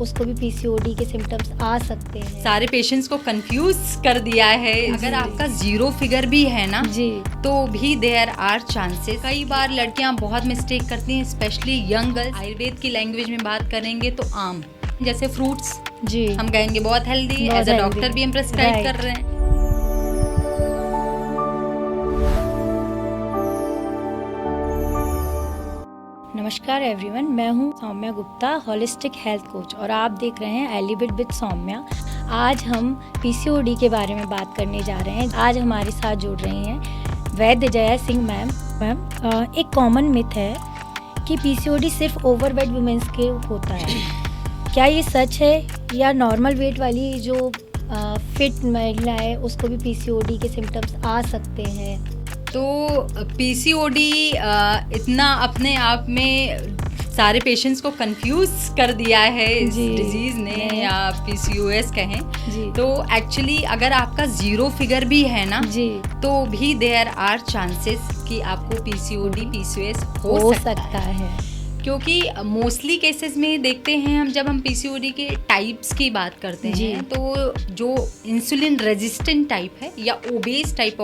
उसको भी पीसीओडी के सिम्टम्स आ सकते हैं। सारे पेशेंट्स को कंफ्यूज कर दिया है। अगर आपका 0 फिगर भी है ना जी तो भी देयर आर चांसेस। कई बार लड़कियां बहुत मिस्टेक करती हैं, स्पेशली यंग गर्ल्स। आयुर्वेद की लैंग्वेज में बात करेंगे तो आम जैसे फ्रूट्स जी हम कहेंगे बहुत हेल्दी, एज अ डॉक्टर भी हम प्रेस्क्राइब कर रहे हैं। नमस्कार एवरीवन, मैं हूं Saumya Gupta, holistic health coach, और आप देख रहे हैं एलिवेट विद सौम्या। आज हम पीसीओडी के बारे में बात करने जा रहे हैं। आज हमारे साथ जुड़ रही हैं वैद्य जया सिंह मैम। एक कॉमन मिथ है कि पीसीओडी सिर्फ ओवरवेट वुमेन्स के होता है। क्या ये सच है या नॉर्मल वेट वाली जो फिट महिला है उसको भी पीसीओडी के सिम्टम्स आ सकते हैं? तो पीसीओडी इतना अपने आप में सारे पेशेंट्स को कंफ्यूज कर दिया है इस डिजीज ने, या पीसीओएस कहें तो एक्चुअली अगर आपका 0 फिगर भी है ना तो भी देयर आर चांसेस कि आपको पीसीओडी पीसीओएस हो सकता है। क्योंकि मोस्टली केसेस में देखते हैं हम, जब हम पीसीओडी के टाइप्स की बात करते हैं तो जो इंसुलिन रेजिस्टेंट टाइप है या ओबेस टाइप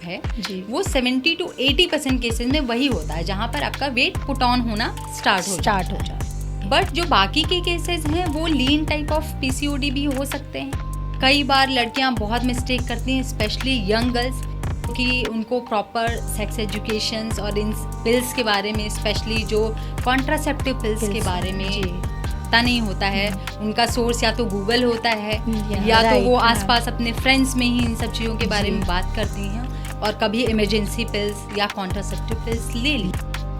है वो 70 to 80% केसेस में वही होता है जहाँ पर आपका वेट पुट ऑन होना स्टार्ट हो जाता है। बट जो बाकी के केसेस हैं वो लीन टाइप ऑफ पीसीओडी भी हो सकते हैं। कई बार लड़कियाँ बहुत मिस्टेक करती हैं, स्पेशली यंग गर्ल्स, कि उनको प्रॉपर सेक्स एजुकेशंस और इन पिल्स के बारे में, स्पेशली जो कॉन्ट्रासेप्टिव पिल्स के बारे में पता नहीं होता है। उनका सोर्स या तो गूगल होता है या तो वो आसपास अपने फ्रेंड्स में ही इन सब चीज़ों के बारे में बात करती हैं और कभी इमरजेंसी पिल्स या कॉन्ट्रासेप्टिव पिल्स ले ली।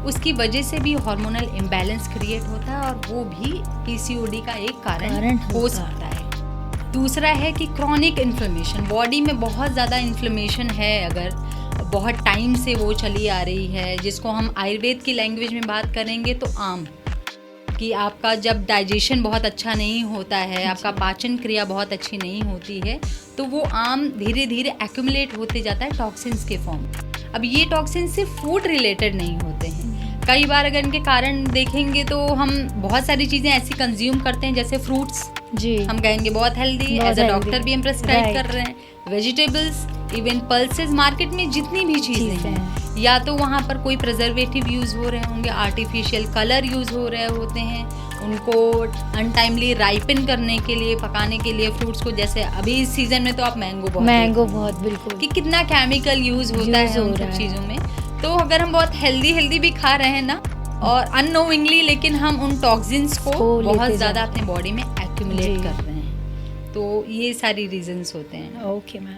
उसकी वजह से भी हार्मोनल इम्बैलेंस क्रिएट होता है और वो भी पीसीओडी का एक कारण हो सकता है। दूसरा है कि क्रॉनिक इन्फ्लेमेशन, बॉडी में बहुत ज़्यादा इन्फ्लेमेशन है, अगर बहुत टाइम से वो चली आ रही है, जिसको हम आयुर्वेद की लैंग्वेज में बात करेंगे तो आम, कि आपका जब डाइजेशन बहुत अच्छा नहीं होता है, आपका पाचन क्रिया बहुत अच्छी नहीं होती है, तो वो आम धीरे धीरे एक्यूमुलेट होते जाता है टॉक्सिन्स के फॉर्म। अब ये टॉक्सिन्स सिर्फ फूड रिलेटेड नहीं होते हैं। कई बार अगर इनके कारण देखेंगे तो हम बहुत सारी चीज़ें ऐसी कंज्यूम करते हैं, जैसे फ्रूट्स हम कहेंगे बहुत हेल्दी, एज अ डॉक्टर भी हम प्रेस्क्राइब कर रहे हैं। वेजिटेबल्स, इवन पल्सेस, मार्केट में जितनी भी चीज़ें हैं, या तो वहाँ पर कोई प्रिजर्वेटिव यूज़ हो रहे होंगे, आर्टिफिशियल कलर यूज़ हो रहे होते हैं, उनको अनटाइमली राइपन करने के लिए, पकाने के लिए फ्रूट्स को, जैसे अभी इस सीजन में तो आप मैंगो बहुत बिल्कुल, कि कितना केमिकल यूज़ होता है उन सब चीज़ों में। तो अगर हम बहुत हेल्दी भी खा रहे हैं ना, और अननोइंगली, लेकिन हम उन टॉक्सिन्स को बहुत ज़्यादा अपने बॉडी में एक्यूमुलेट कर रहे हैं, तो ये सारी रीजंस होते हैं। Okay ma'am.